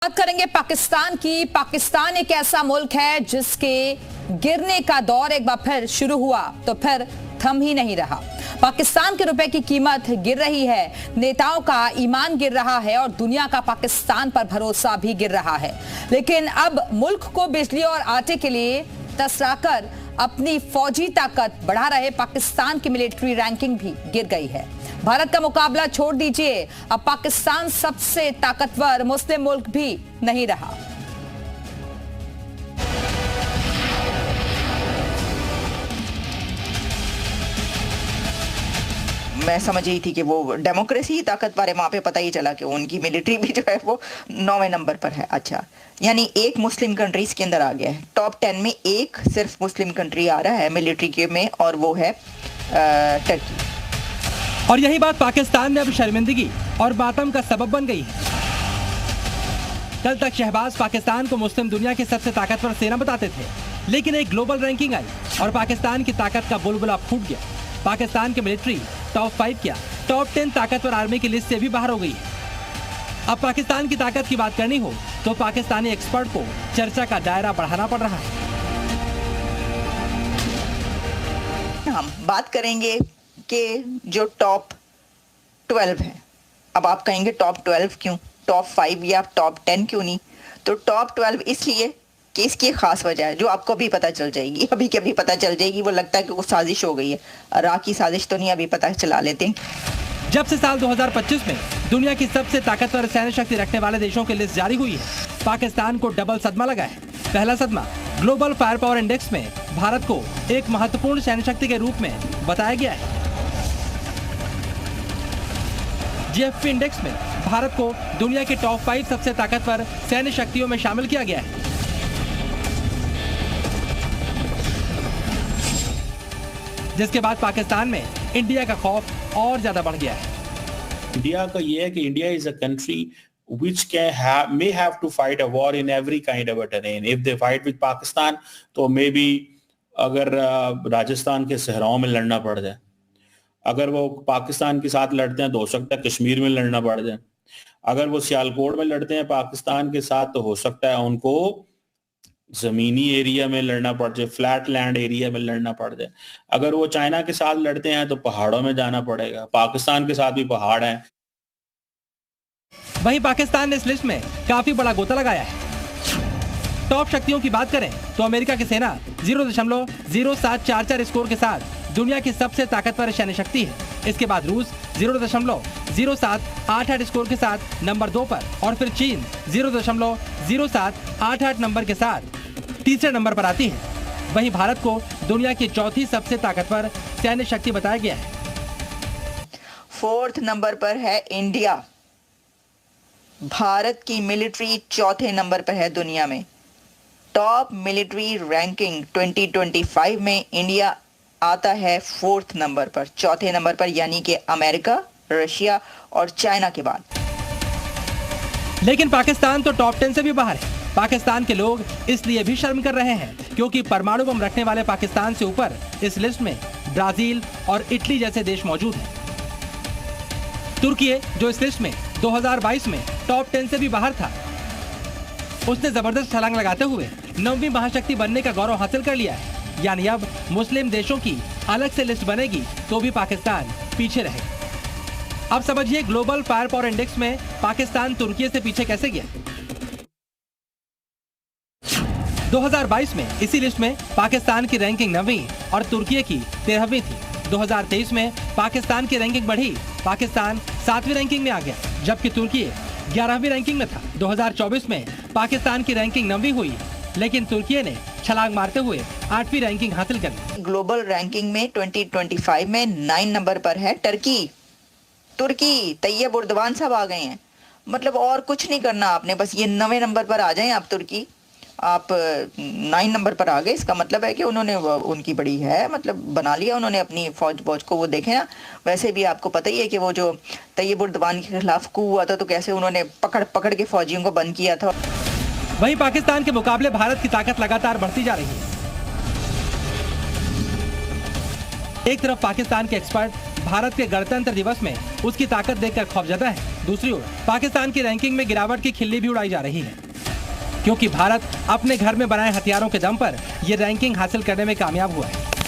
बात करेंगे पाकिस्तान की। पाकिस्तान एक ऐसा मुल्क है जिसके गिरने का दौर एक बार फिर शुरू हुआ तो फिर थम ही नहीं रहा। पाकिस्तान के रुपए की कीमत गिर रही है, नेताओं का ईमान गिर रहा है और दुनिया का पाकिस्तान पर भरोसा भी गिर रहा है। लेकिन अब मुल्क को बिजली और आटे के लिए तसराकर अपनी फौजी ताकत बढ़ा रहे पाकिस्तान की मिलिट्री रैंकिंग भी गिर गई है। भारत का मुकाबला छोड़ दीजिए, अब पाकिस्तान सबसे ताकतवर मुस्लिम मुल्क भी नहीं रहा। मैं समझ रही थी कि वो डेमोक्रेसी ही ताकतवर है, वहां पे पता ही चला कि उनकी मिलिट्री भी जो है वो 9वें नंबर पर है। अच्छा, यानी एक मुस्लिम कंट्रीज के अंदर आ गया है। टॉप 10 में एक सिर्फ मुस्लिम कंट्री आ रहा है मिलिट्री के में, और वो है टर्की। और यही बात पाकिस्तान में अब शर्मिंदगी और मातम का सबब बन गई है। कल तक शहबाज पाकिस्तान को मुस्लिम दुनिया की सबसे ताकतवर सेना बताते थे, लेकिन एक ग्लोबल रैंकिंग आई और पाकिस्तान की ताकत का बुलबुला फूट गया। पाकिस्तान की मिलिट्री टॉप 5 क्या टॉप 10 ताकतवर आर्मी की लिस्ट से भी बाहर हो गई है। अब पाकिस्तान की ताकत की बात करनी हो तो पाकिस्तानी एक्सपर्ट को चर्चा का दायरा बढ़ाना पड़ रहा है। हम बात करेंगे कि जो टॉप 12 है। अब आप कहेंगे टॉप 12 क्यों, टॉप 5 या टॉप 10 क्यों नहीं? तो टॉप 12 इसलिए कि इसकी खास वजह है जो आपको अभी पता चल जाएगी, अभी के अभी पता चल जाएगी। वो लगता है कि वो साजिश हो गई है, इराक की साजिश तो नहीं, अभी पता चला लेते हैं। जब से साल 2025 में दुनिया की सबसे ताकतवर सैन्य शक्ति रखने वाले देशों की लिस्ट जारी हुई है, पाकिस्तान को डबल सदमा लगा है। पहला सदमा ग्लोबल फायर पावर इंडेक्स में भारत को एक महत्वपूर्ण सैन्य शक्ति के रूप में बताया गया है। जीएफपी इंडेक्स में भारत को दुनिया के टॉप 5 सबसे ताकतवर सैन्य शक्तियों में शामिल किया गया है। जिसके बाद पाकिस्तान में इंडिया का खौफ और ज्यादा बढ़ गया है। इंडिया का ये है कि India is a country which may have to fight a war in every kind of a terrain. If they fight with Pakistan, तो maybe अगर राजस्थान के सहराओं में लड़ना पड़ जाए, अगर वो पाकिस्तान के साथ लड़ते हैं तो हो सकता है कश्मीर में लड़ना पड़ जाए, अगर वो सियालकोट में लड़ते हैं पाकिस्तान के साथ तो हो सकता है उनको जमीनी एरिया में लड़ना पड़ जाए, फ्लैट लैंड एरिया में लड़ना पड़ जाए। अगर वो चाइना के साथ लड़ते हैं तो पहाड़ों में जाना पड़ेगा, पाकिस्तान के साथ भी पहाड़ हैं। वहीं पाकिस्तान ने इस लिस्ट में काफी बड़ा गोता लगाया है। टॉप शक्तियों की बात करें तो अमेरिका की सेना 0.0744 स्कोर के साथ दुनिया की सबसे ताकतवर सैन्य शक्ति है। इसके बाद रूस 0.0788 स्कोर के साथ नंबर 2 पर, और फिर चीन 0.0788 नंबर के साथ तीसरे नंबर पर आती है। वहीं भारत को दुनिया की चौथी सबसे ताकतवर सैन्य शक्ति बताया गया है। 4th नंबर पर है इंडिया। भारत की मिलिट्री चौथे नंबर पर है दुनिया में। टॉप मिलिट्री रैंकिंग 2025 में इंडिया आता है 4th नंबर पर, चौथे नंबर पर, यानी कि अमेरिका, रशिया और चाइना के बाद। लेकिन पाकिस्तान तो टॉप 10 से भी बाहर है। पाकिस्तान के लोग इसलिए भी शर्म कर रहे हैं क्योंकि परमाणु बम रखने वाले पाकिस्तान से ऊपर इस लिस्ट में ब्राजील और इटली जैसे देश मौजूद हैं। तुर्की, जो इस लिस्ट में 2022 में टॉप 10 से भी बाहर था, उसने जबरदस्त छलांग लगाते हुए 9वीं महाशक्ति बनने का गौरव हासिल कर लिया है। यानी अब मुस्लिम देशों की अलग से लिस्ट बनेगी तो भी पाकिस्तान पीछे रहेगा। अब समझिए ग्लोबल फायर पावर इंडेक्स में पाकिस्तान तुर्की से पीछे कैसे गया। 2022 में इसी लिस्ट में पाकिस्तान की रैंकिंग 9वीं और तुर्की की 13वीं थी। 2023 में पाकिस्तान की रैंकिंग बढ़ी, पाकिस्तान 7वीं रैंकिंग में आ गया, जबकि तुर्की 11वीं रैंकिंग में था। 2024 में पाकिस्तान की रैंकिंग 9वीं हुई, लेकिन तुर्की ने छलांग मारते हुए 8वीं रैंकिंग हासिल कर ली। ग्लोबल रैंकिंग में 2025 में 9 नंबर पर है तुर्की। तैयब उर्दवान साहब आ गए हैं। मतलब और कुछ नहीं करना आपने, बस ये 9वें नंबर पर आ जाएं आप तुर्की। आप 9 नंबर पर आ गए, इसका मतलब है कि उन्होंने उनकी बड़ी है, मतलब बना लिया उन्होंने अपनी फौज को। वो देखें ना, वैसे भी आपको पता ही है कि वो जो तैयब उर्दवान के खिलाफ कू हुआ था तो कैसे उन्होंने पकड़ के फौजियों को बंद किया था। वहीं पाकिस्तान के मुकाबले भारत की ताकत लगातार बढ़ती जा रही है। एक तरफ पाकिस्तान के एक्सपर्ट भारत के गणतंत्र दिवस में उसकी ताकत देखकर खौफजदा है। दूसरी ओर पाकिस्तान की रैंकिंग में गिरावट की खिल्ली भी उड़ाई जा रही है, क्योंकि भारत अपने घर में बनाए हथियारों के दम पर ये रैंकिंग हासिल करने में कामयाब हुआ है।